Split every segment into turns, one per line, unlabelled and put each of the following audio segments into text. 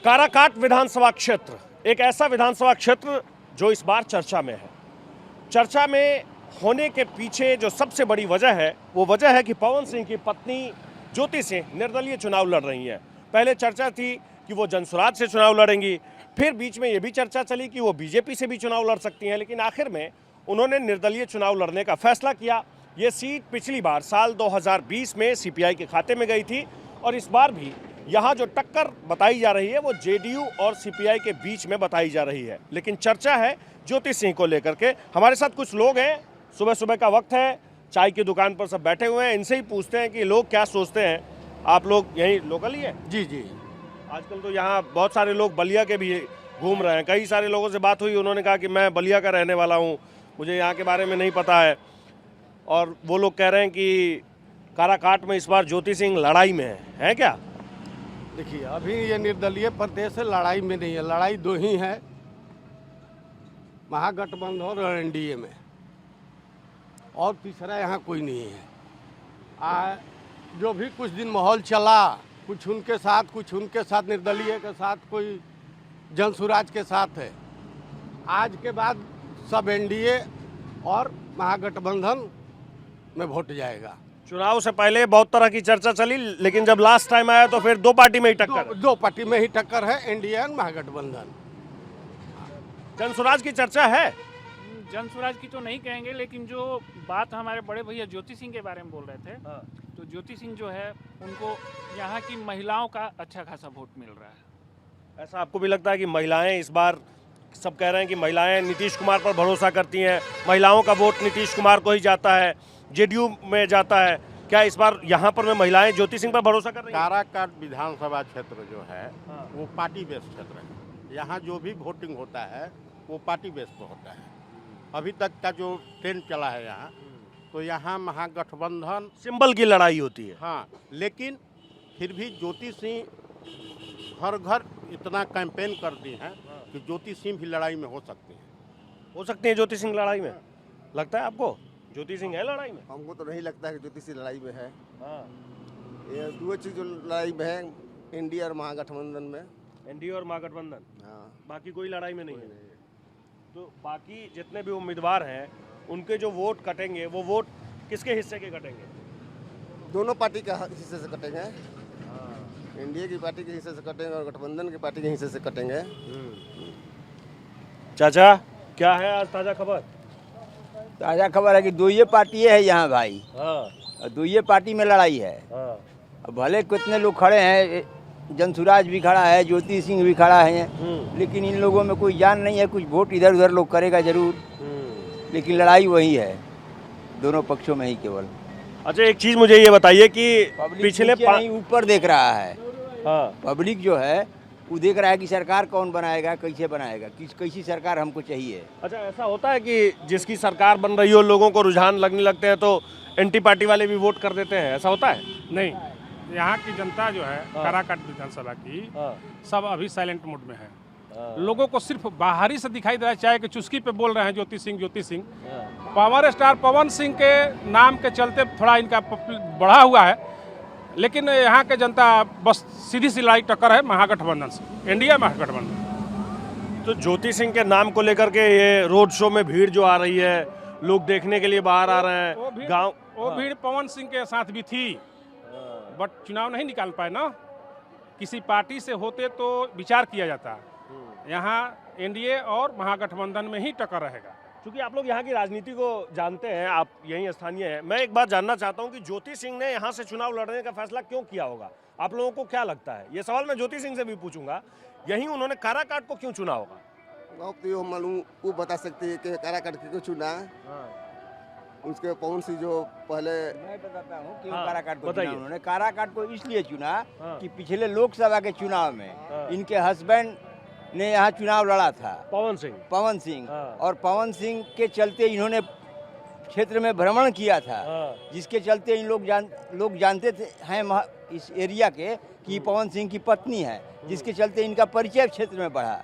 काराकाट विधानसभा क्षेत्र एक ऐसा विधानसभा क्षेत्र जो इस बार चर्चा में है। चर्चा में होने के पीछे जो सबसे बड़ी वजह है वो वजह है कि पवन सिंह की पत्नी ज्योति सिंह निर्दलीय चुनाव लड़ रही हैं। पहले चर्चा थी कि वो जनसुराज से चुनाव लड़ेंगी, फिर बीच में ये भी चर्चा चली कि वो बीजेपी से भी चुनाव लड़ सकती हैं, लेकिन आखिर में उन्होंने निर्दलीय चुनाव लड़ने का फैसला किया। ये सीट पिछली बार साल 2020 में सीपीआई के खाते में गई थी और इस बार भी यहाँ जो टक्कर बताई जा रही है वो जेडीयू और सीपीआई के बीच में बताई जा रही है, लेकिन चर्चा है ज्योति सिंह को लेकर के। हमारे साथ कुछ लोग हैं, सुबह सुबह का वक्त है, चाय की दुकान पर सब बैठे हुए हैं, इनसे ही पूछते हैं कि लोग क्या सोचते हैं। आप लोग यहीं लोकल ही हैं?
जी जी।
आजकल तो यहाँ बहुत सारे लोग बलिया के भी घूम रहे हैं। कई सारे लोगों से बात हुई, उन्होंने कहा कि मैं बलिया का रहने वाला हूँ, मुझे यहाँ के बारे में नहीं पता है। और वो लोग कह रहे हैं कि काराकाट में इस बार ज्योति सिंह लड़ाई में है क्या?
देखिए, अभी ये निर्दलीय प्रदेश है, लड़ाई में नहीं है। लड़ाई दो ही है, महागठबंधन और एनडीए में, और तीसरा यहाँ कोई नहीं है। जो भी कुछ दिन माहौल चला, कुछ उनके साथ, कुछ उनके साथ, निर्दलीय के साथ, कोई जनसुराज के साथ है। आज के बाद सब एनडीए और महागठबंधन में वोट जाएगा।
चुनाव से पहले बहुत तरह की चर्चा चली, लेकिन जब लास्ट टाइम आया तो फिर दो पार्टी में ही टक्कर।
दो पार्टी में ही टक्कर है, एनडीए और महागठबंधन।
जनसुराज की चर्चा है?
जनसुराज की तो नहीं कहेंगे, लेकिन जो बात हमारे बड़े भैया ज्योति सिंह के बारे में बोल रहे थे, तो ज्योति सिंह जो है उनको यहाँ की महिलाओं का अच्छा खासा वोट मिल रहा है।
ऐसा आपको भी लगता है कि महिलाएं इस बार, सब कह रहे हैं कि महिलाएं नीतीश कुमार पर भरोसा करती हैं, महिलाओं का वोट नीतीश कुमार को ही जाता है, जेडीयू में जाता है, क्या इस बार यहाँ पर में महिलाएं ज्योति सिंह पर भरोसा कर रही हैं?
काराकाट विधानसभा क्षेत्र जो है वो पार्टी बेस्ड क्षेत्र है। यहाँ जो भी वोटिंग होता है वो पार्टी बेस्ड होता है। अभी तक का जो ट्रेंड चला है यहाँ, तो यहाँ महागठबंधन
सिंबल की लड़ाई होती है।
हाँ, लेकिन फिर भी ज्योति सिंह हर घर इतना कैंपेन कर दी हैं कि ज्योति सिंह भी लड़ाई में हो सकती है ज्योति सिंह लड़ाई में? लगता है आपको ज्योति सिंह है लड़ाई में?
हमको तो नहीं लगता है कि ज्योति सिंह लड़ाई में है। ये दो चीज जो लड़ाई में है, एनडीए और महागठबंधन में।
एनडीए और महागठबंधन, बाकी कोई लड़ाई में नहीं है। तो बाकी जितने भी उम्मीदवार हैं उनके जो वोट कटेंगे वो वोट किसके हिस्से के कटेंगे?
दोनों पार्टी के हिस्से से कटेंगे। एनडीए की पार्टी के हिस्से से कटेंगे और गठबंधन की पार्टी के हिस्से से कटेंगे।
चाचा, क्या है आज ताजा खबर?
ताज़ा खबर है कि दो ये पार्टी है यहाँ भाई। और दो ये पार्टी में लड़ाई है। अब भले कितने लोग खड़े हैं, जनसुराज भी खड़ा है, ज्योति सिंह भी खड़ा है, लेकिन इन लोगों में कोई जान नहीं है। कुछ वोट इधर उधर लोग करेगा जरूर, लेकिन लड़ाई वही है, दोनों पक्षों में ही केवल।
अच्छा, एक चीज मुझे ये बताइए कि पिछले
ऊपर देख रहा है। पब्लिक जो है वो देख रहा है कि सरकार कौन बनाएगा, कैसे बनाएगा, कैसी सरकार हमको चाहिए।
अच्छा, ऐसा होता है कि जिसकी सरकार बन रही हो लोगों को रुझान लगने लगते हैं तो एंटी पार्टी वाले भी वोट कर देते हैं, ऐसा होता है?
नहीं, यहाँ की जनता जो है काराकाट विधानसभा की, सब अभी साइलेंट मोड में है। लोगों को सिर्फ बाहरी से दिखाई दे रहा है, चाहे कि चुस्की पे बोल रहे हैं ज्योति सिंह। पावर स्टार पवन सिंह के नाम के चलते थोड़ा इनका बढ़ा हुआ है, लेकिन यहाँ के जनता बस सीधी सी लड़ाई टक्कर है महागठबंधन से, एनडीए महागठबंधन।
तो ज्योति सिंह के नाम को लेकर के ये रोड शो में भीड़ जो आ रही है, लोग देखने के लिए बाहर आ रहे हैं, गांव
वो भीड़ पवन सिंह के साथ भी थी, बट चुनाव नहीं निकाल पाए ना। किसी पार्टी से होते तो विचार किया जाता। यहाँ एनडीए और महागठबंधन में ही टक्कर रहेगा।
क्योंकि आप लोग यहाँ की राजनीति को जानते हैं, आप यहीं स्थानीय हैं, मैं एक बात जानना चाहता हूँ कि ज्योति सिंह ने यहाँ से चुनाव लड़ने का फैसला क्यों किया होगा? आप लोगों को क्या लगता है? ये सवाल मैं ज्योति सिंह से भी पूछूंगा, यहीं उन्होंने काराकाट को क्यों चुना होगा?
तो ये मालूम वो बता सकते हैं कि काराकाट क्यों चुना। उसके पवन सिंह जो पहले,
मैं बताता हूँ क्यों काराकाट को चुना उन्होंने। काराकाट को इसलिए चुना कि पिछले लोकसभा के चुनाव में इनके हस्बैंड ने यहाँ चुनाव लड़ा था, पवन सिंह। और पवन सिंह के चलते इन्होंने क्षेत्र में भ्रमण किया था, जिसके चलते इन लोग जानते थे हैं इस एरिया के कि पवन सिंह की पत्नी है, जिसके चलते इनका परिचय क्षेत्र में बढ़ा।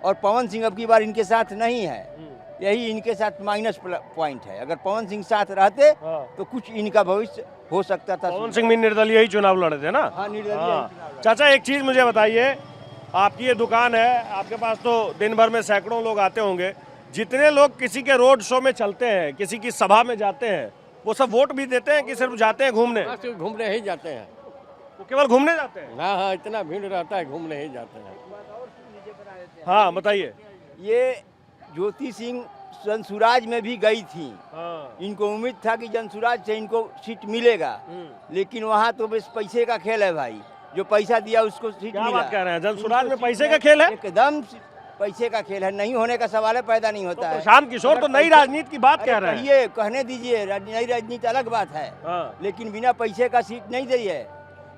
और पवन सिंह अब की बार इनके साथ नहीं है, यही इनके साथ माइनस पॉइंट है। अगर पवन सिंह साथ रहते तो कुछ इनका भविष्य हो सकता था।
पवन सिंह भी निर्दलीय ही चुनाव लड़े थे ना?
हाँ, निर्दलीय।
चाचा, एक चीज मुझे बताइए, आपकी ये दुकान है, आपके पास तो दिन भर में सैकड़ों लोग आते होंगे। जितने लोग किसी के रोड शो में चलते हैं, किसी की सभा में जाते हैं, वो सब वोट भी देते हैं कि सिर्फ जाते हैं घूमने?
सिर्फ घूमने ही जाते हैं।
वो केवल घूमने जाते हैं?
हाँ हाँ, इतना भीड़ रहता है, घूमने ही जाते हैं।
हाँ बताइए।
ये ज्योति सिंह जनसुराज में भी गई थी।
हाँ।
इनको उम्मीद था कि जनसुराज से इनको सीट मिलेगा, लेकिन वहाँ तो बस पैसे का खेल है भाई। जो पैसा दिया उसको सीट
क्या
मिला।
बात कह रहे हैं? जनसुराज में पैसे का खेल है?
एकदम पैसे का खेल है, नहीं होने का सवाल है, पैदा नहीं होता है।
प्रशांत किशोर तो नई राजनीति की बात कह रहे हैं।
ये कहने दीजिए, नई राजनीति अलग बात है, लेकिन बिना पैसे का सीट नहीं दी है।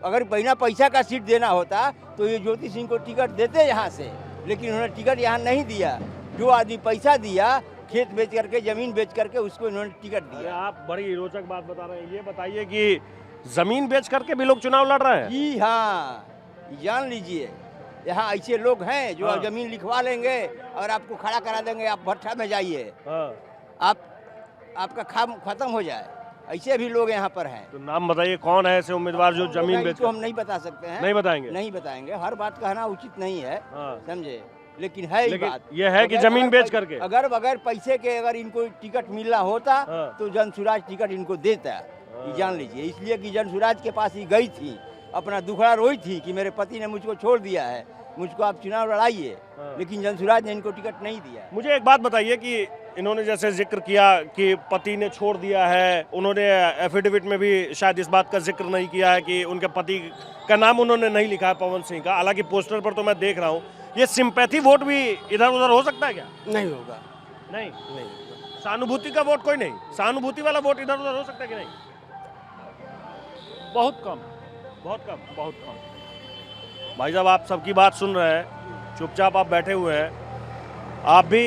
अगर बिना पैसा का सीट देना होता तो ये ज्योति सिंह को टिकट देते यहाँ से, लेकिन उन्होंने टिकट यहाँ नहीं दिया। जो आदमी पैसा दिया, खेत बेच करके, जमीन बेच करके, उसको इन्होंने टिकट दिया।
आप बड़ी रोचक बात बता रहे हैं। ये बताइए कि जमीन बेच करके भी लोग चुनाव लड़ रहे हैं?
जी हाँ, जान लीजिए, यहाँ ऐसे लोग हैं जो जमीन लिखवा लेंगे और आपको खड़ा करा देंगे, आप भट्ठा में जाइए, आपका काम खत्म हो जाए। ऐसे भी लोग यहाँ पर हैं।
तो नाम बताइए, कौन है ऐसे उम्मीदवार जो जमीन बेच?
तो हम नहीं बता सकते हैं।
नहीं बताएंगे?
नहीं बताएंगे, हर बात कहना उचित नहीं है, समझे। लेकिन है ही बात,
ये है कि जमीन बेच करके
अगर बगैर पैसे के अगर इनको टिकट मिलना होता तो जनसुराज टिकट इनको देता, ये जान लीजिए। इसलिए कि जनसुराज के पास ही गई थी, अपना दुखड़ा रोई थी कि मेरे पति ने मुझको छोड़ दिया है, मुझको आप चुनाव लड़ाइए, लेकिन जनसुराज ने इनको टिकट नहीं दिया।
मुझे एक बात बताइए कि इन्होंने जैसे जिक्र किया कि पति ने छोड़ दिया है, उन्होंने एफिडेविट में भी शायद इस बात का जिक्र नहीं किया है कि उनके पति का नाम उन्होंने नहीं लिखा है पवन सिंह का। हालांकि पोस्टर पर तो मैं देख रहा हूँ। ये सिंपैथी वोट भी इधर उधर हो सकता है क्या?
नहीं होगा।
नहीं, सहानुभूति का वोट कोई नहीं? सहानुभूति वाला वोट इधर उधर हो सकता है कि नहीं?
बहुत कम,
बहुत कम।
बहुत कम।
भाई साहब, आप सबकी बात सुन रहे हैं, चुपचाप आप बैठे हुए हैं। आप भी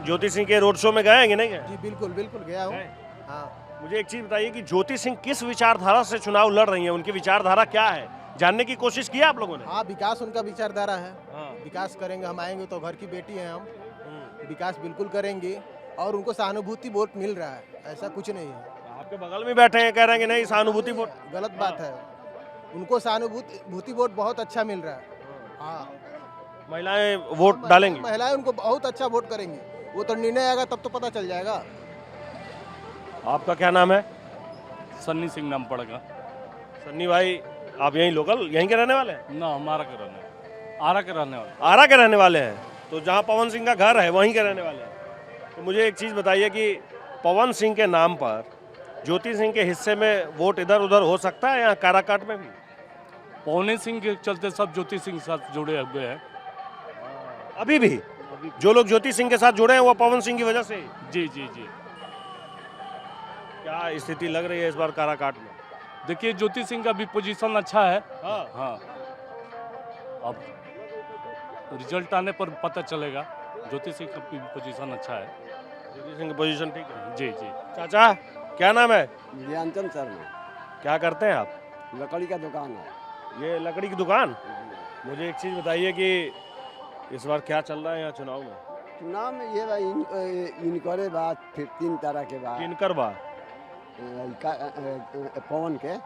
ज्योति सिंह के रोड शो में गए हैं कि नहीं गए?
जी बिल्कुल बिल्कुल गया हूँ।
हाँ। मुझे एक चीज बताइए कि ज्योति सिंह किस विचारधारा से चुनाव लड़ रही हैं? उनकी विचारधारा क्या है, जानने की कोशिश की आप लोगों ने?
हाँ, विकास उनका विचारधारा है। विकास करेंगे, हम आएंगे तो घर की बेटी हैं हम, विकास बिल्कुल करेंगे और उनको सहानुभूति वोट मिल रहा है, ऐसा कुछ नहीं है।
आपके बगल में बैठे हैं, कह रहे हैं कि नहीं सहानुभूति वोट?
गलत बात है, उनको सहानुभूति वोट बहुत अच्छा मिल रहा है। हाँ,
महिलाएं वोट डालेंगी?
महिलाएं उनको बहुत अच्छा वोट करेंगी, वो तो निर्णय आएगा तब तो पता चल जाएगा।
आपका क्या नाम है?
सन्नी सिंह नाम पड़ेगा।
सन्नी भाई, आप यहीं लोकल, यहीं के रहने वाले हैं?
ना, हमारा के रहने, आरा के रहने वाले।
आरा के रहने वाले हैं, तो जहाँ पवन सिंह का घर है वहीं के रहने वाले हैं। तो मुझे एक चीज़ बताइए कि पवन सिंह के नाम पर ज्योति सिंह के हिस्से में वोट इधर उधर हो सकता है यहाँ काराकाट में भी?
पवन सिंह के चलते सब ज्योति सिंह के साथ जुड़े हुए हैं।
अभी भी जो लोग ज्योति सिंह के साथ जुड़े हैं वो पवन सिंह की वजह से?
जी जी जी।
क्या स्थिति लग रही है इस बार काराकाट में?
देखिए, ज्योति सिंह का भी पोजीशन अच्छा है। हाँ, अब रिजल्ट आने पर पता चलेगा। ज्योति सिंह का भी पोजीशन अच्छा है।
ज्योति सिंह की पोजीशन ठीक है?
जी जी।
चाचा, क्या नाम है?
ज्ञानचंद शर्मा।
क्या करते हैं आप?
लकड़ी का दुकान है।
ये लकड़ी की दुकान? मुझे एक चीज़ बताइए कि इस बार क्या चल रहा है यहाँ चुनाव में?
चुनाव में ये इनकरे बाद फिर 3 तरह के बाद
किनकर बात?
पवन के,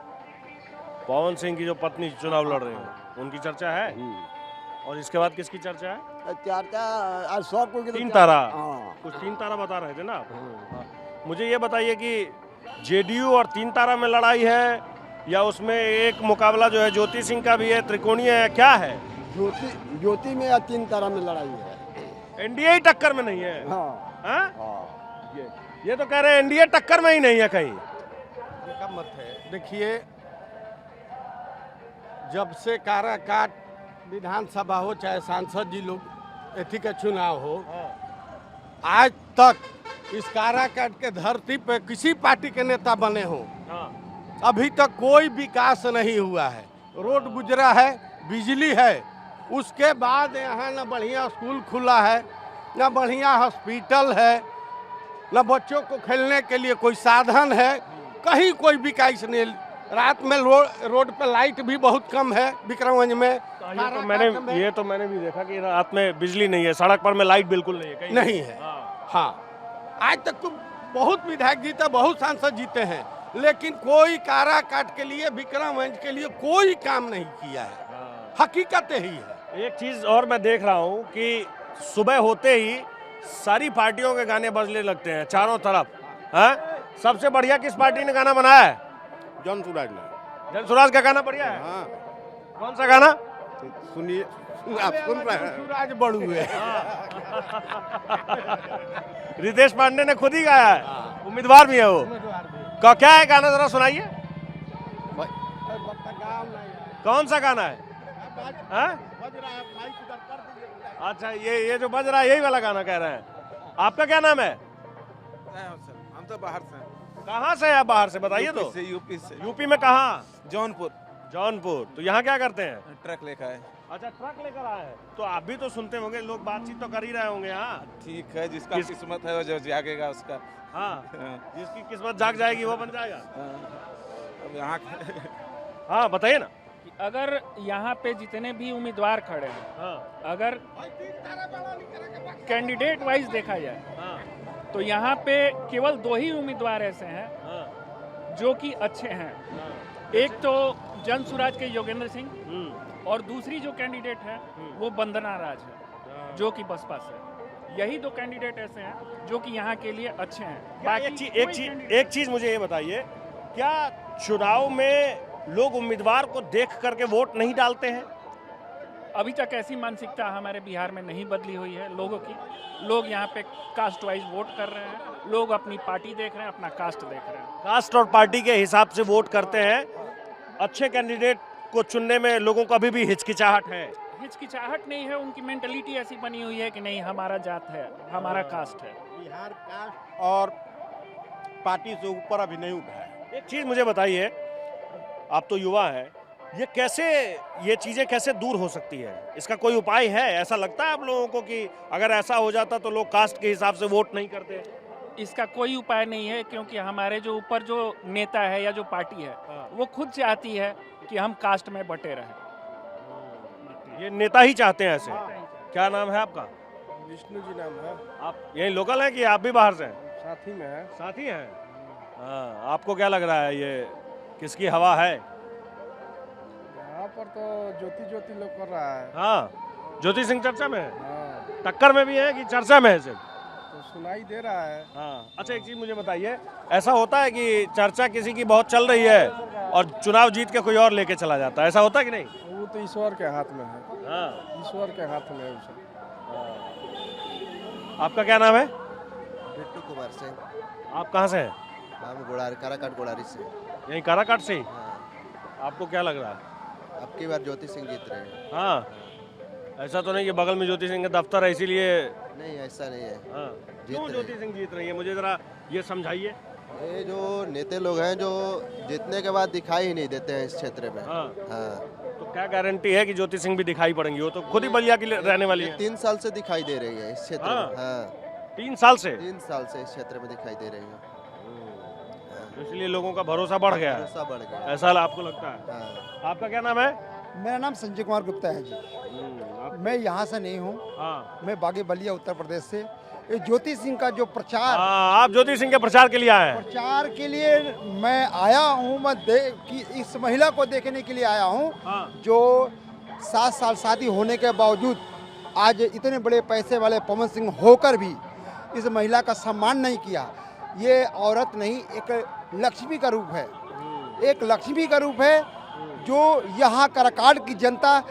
पवन सिंह की जो पत्नी चुनाव लड़ रही है उनकी चर्चा है। और इसके बाद किसकी चर्चा है?
चर्चा आज सब कोई
3 तारा।
हाँ।
कुछ 3 तारा बता रहे थे ना आप? मुझे ये बताइए कि जेडीयू और 3 तारा में लड़ाई है या उसमें एक मुकाबला जो है ज्योति सिंह का भी है, त्रिकोणीय है, क्या है?
ज्योति में या 3 तारा में लड़ाई है।
एनडीए ही टक्कर में नहीं है?
हाँ।
ये तो कह रहे हैं एनडीए टक्कर में ही नहीं है कहीं।
का मत है। देखिए, जब से काराकाट विधानसभा हो चाहे सांसद जी लोग एथी का चुनाव हो, आज तक इस काराकाट के धरती पे किसी पार्टी के नेता बने हो, अभी तक कोई विकास नहीं हुआ है। रोड गुजरा है, बिजली है, उसके बाद यहाँ न बढ़िया स्कूल खुला है, न बढ़िया हॉस्पिटल है, न बच्चों को खेलने के लिए कोई साधन है, कहीं कोई विकास नहीं। रात में रोड पे लाइट भी बहुत कम है विक्रमगंज में।
ये तो मैंने भी देखा कि रात में बिजली नहीं है, सड़क पर में लाइट बिल्कुल नहीं है कहीं
नहीं है। हाँ, आज तक तो बहुत विधायक जीते, बहुत सांसद जीते हैं, लेकिन कोई काराकाट के लिए, विक्रमगंज के लिए कोई काम नहीं किया है। हकीकत यही है।
एक चीज और मैं देख रहा हूँ कि सुबह होते ही सारी पार्टियों के गाने बजने लगते हैं चारों तरफ। हैं? सबसे बढ़िया किस पार्टी ने गाना बनाया है?
जन सुराज ने।
जन सुराज का गाना बढ़िया है।
हाँ
कौन सा गाना?
सुनिए, आप सुन रहे हैं।
सूरज बड़ू है।
रितेश पांडे ने खुद ही गाया है, उम्मीदवार भी है वो। क्या है गाना, जरा सुनाइए। कौन सा गाना है? अच्छा, ये जो बज रहा है यही वाला गाना कह रहे हैं। आपका क्या नाम है?
हम तो बाहर से।
कहाँ से है आप? बाहर से बताइए तो।
यूपी से।
यूपी में कहाँ?
जौनपुर।
जौनपुर। तो यहाँ क्या करते हैं?
ट्रक लेकर आए।
अच्छा, ट्रक लेकर आए हैं। तो आप भी तो सुनते होंगे, लोग बातचीत तो कर ही रहे होंगे। हाँ
ठीक है, जिसका किस्मत है वो जो जागेगा उसका।
हाँ, जिसकी किस्मत जाग जाएगी वो बन जाएगा।
अब यहाँ
हाँ बताइए ना।
अगर यहाँ पे जितने भी उम्मीदवार खड़े हैं,
हाँ,
अगर कैंडिडेट वाइज देखा जाए,
हाँ,
तो यहाँ पे केवल 2 ही उम्मीदवार ऐसे हैं
हाँ,
जो कि अच्छे हैं। एक तो जन सुराज के योगेंद्र सिंह, और दूसरी जो कैंडिडेट है वो वंदना राज है जो कि बसपा से। यही 2 कैंडिडेट ऐसे हैं जो कि यहाँ के लिए अच्छे हैं।
एक चीज मुझे ये बताइए, क्या चुनाव में लोग उम्मीदवार को देख करके वोट नहीं डालते हैं?
अभी तक ऐसी मानसिकता हमारे बिहार में नहीं बदली हुई है लोगों की। लोग यहाँ पे कास्ट वाइज वोट कर रहे हैं, लोग अपनी पार्टी देख रहे हैं, अपना कास्ट देख रहे हैं।
कास्ट और पार्टी के हिसाब से वोट करते हैं। अच्छे कैंडिडेट को चुनने में लोगों को अभी भी हिचकिचाहट है।
हिचकिचाहट नहीं है, उनकी मेंटलिटी ऐसी बनी हुई है कि नहीं, हमारा जात है, हमारा कास्ट है।
बिहार कास्ट और पार्टी से ऊपर अभी नहीं उठा है।
एक चीज मुझे बताइए, आप तो युवा हैं, ये चीजें कैसे दूर हो सकती है? इसका कोई उपाय है? ऐसा लगता है आप लोगों को कि अगर ऐसा हो जाता तो लोग कास्ट के हिसाब से वोट नहीं करते?
इसका कोई उपाय नहीं है, क्योंकि हमारे जो ऊपर जो नेता है या जो पार्टी है वो खुद चाहती है कि हम कास्ट में बटे रहें।
ये नेता ही चाहते हैं ऐसे। क्या नाम है आपका?
विष्णु जी नाम है।
आप यही लोकल हैं कि आप भी बाहर से हैं?
साथी में है।
साथी हैं। हाँ, आपको क्या लग रहा है, ये किसकी हवा है?
यहाँ पर तो ज्योति लोग कर रहा है।
हाँ, ज्योति सिंह चर्चा में है।
हाँ,
टक्कर में भी है कि चर्चा में है सिर्फ?
तो सुनाई दे रहा है।
हाँ। अच्छा, एक चीज मुझे बताइए, ऐसा होता है कि चर्चा किसी की बहुत चल रही है और चुनाव जीत के कोई और लेके चला जाता है, ऐसा होता है कि नहीं?
वो तो ईश्वर के हाथ में है।
हाँ,
ईश्वर के हाथ में है उसे।
आपका क्या नाम है?
बिट्टू कुमार सिंह।
आप कहाँ से हैं?
हम गोड़ारी, काराकाट गोड़ारी से।
यहीं काराकाट से ही?
हाँ।
आपको क्या लग रहा है?
अब की बार ज्योति सिंह जीत रहे हैं।
हाँ, ऐसा तो नहीं कि बगल में ज्योति सिंह का दफ्तर है इसीलिए?
नहीं, ऐसा नहीं है।
हाँ, क्यों ज्योति सिंह जीत रही है, मुझे जरा ये समझाइए।
ये जो नेता लोग हैं जो जीतने के बाद दिखाई ही नहीं देते हैं इस क्षेत्र में।
हाँ।
हाँ।
तो क्या गारंटी है कि ज्योति सिंह भी दिखाई पड़ेंगी? वो तो खुद ही बलिया की रहने वाली है।
3 साल से दिखाई दे रही है इस क्षेत्र में। हाँ,
3 साल से?
3 साल से इस क्षेत्र में दिखाई दे रही है।
तो इसलिए लोगों का भरोसा बढ़ गया है।
भरोसा बढ़ गया,
ऐसा आपको लगता है?
हाँ।
आपका क्या नाम है?
मेरा नाम संजय कुमार गुप्ता है जी। मैं यहाँ से नहीं हूँ।
हाँ।
मैं बागी बलिया उत्तर प्रदेश से। ये ज्योति सिंह का जो प्रचार,
आप ज्योति सिंह के प्रचार के लिए आए हैं?
प्रचार के लिए मैं आया हूँ। मैं कि इस महिला को देखने के लिए आया हूँ।
हाँ।
जो 7 साल शादी होने के बावजूद आज इतने बड़े पैसे वाले पवन सिंह होकर भी इस महिला का सम्मान नहीं किया। ये औरत नहीं, एक लक्ष्मी का रूप है। एक लक्ष्मी का रूप है जो यहाँ काराकाट की जनता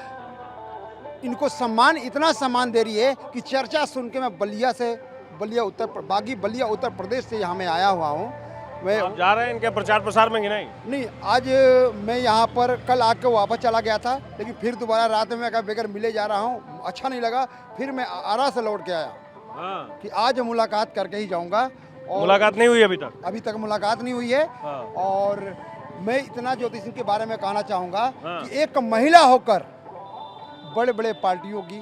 इनको सम्मान, इतना सम्मान दे रही है कि चर्चा सुन के मैं बागी बलिया उत्तर प्रदेश से यहाँ मैं आया हुआ हूँ। मैं
आप जा रहे हैं इनके प्रचार प्रसार में कि नहीं?
नहीं, आज मैं यहाँ पर कल आके वापस चला गया था, लेकिन फिर दोबारा रात में मैं बगैर मिले जा रहा हूँ। अच्छा नहीं लगा, फिर मैं आरा से लौट के आया।
हाँ।
कि आज मुलाकात करके ही जाऊँगा।
मुलाकात नहीं हुई अभी तक?
अभी तक मुलाकात नहीं हुई है।
हाँ।
और मैं इतना ज्योति सिंह के बारे में कहना चाहूँगा।
हाँ।
कि एक महिला होकर बड़े बड़े पार्टियों की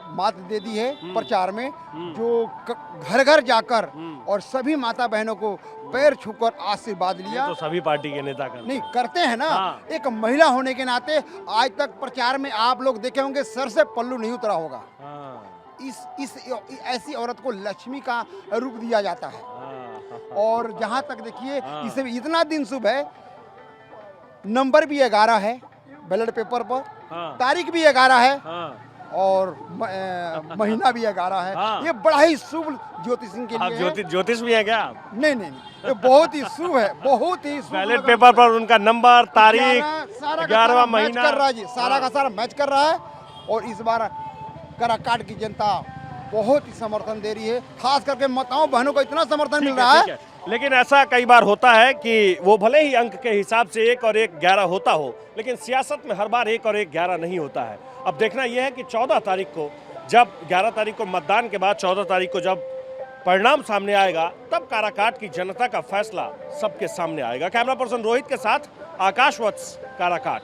मात दे दी है प्रचार में, जो घर घर जाकर और सभी माता बहनों को पैर छूकर आशीर्वाद लिया।
तो सभी पार्टी के नेता
नहीं करते हैं ना।
हाँ।
एक महिला होने के नाते आज तक प्रचार में आप लोग देखे होंगे सर से पल्लू नहीं उतरा होगा।
हाँ।
ऐसी औरत को लक्ष्मी का रूप दिया जाता है। और जहाँ तक देखिए, इसे इतना दिन शुभ है, नंबर भी 11 है बैलेट पेपर पर। तारीख भी 11 है और महीना भी 11 है। ये बड़ा ही शुभ ज्योति सिंह के लिए है।
ज्योतिष भी है क्या?
नहीं नहीं, ये बहुत ही शुभ है, बहुत ही शुभ।
बैलेट पेपर पर उनका नंबर, तारीख, 11वां महीना
कर रहा है जी, सारा का सारा मैच कर रहा है। और इस बार काराकाट की जनता बहुत ही समर्थन दे रही है, खास करके माताओं बहनों को इतना समर्थन मिल रहा है।
लेकिन ऐसा कई बार होता है कि वो भले ही अंक के हिसाब से 1 और 1 11 होता हो, लेकिन सियासत में हर बार 1 और 1 11 नहीं होता है। अब देखना यह है कि 14 तारीख को, जब 11 तारीख को मतदान के बाद 14 तारीख को जब परिणाम सामने आएगा, तब काराकाट की जनता का फैसला सबके सामने आएगा। कैमरा पर्सन रोहित के साथ आकाश वत्स, काराकाट।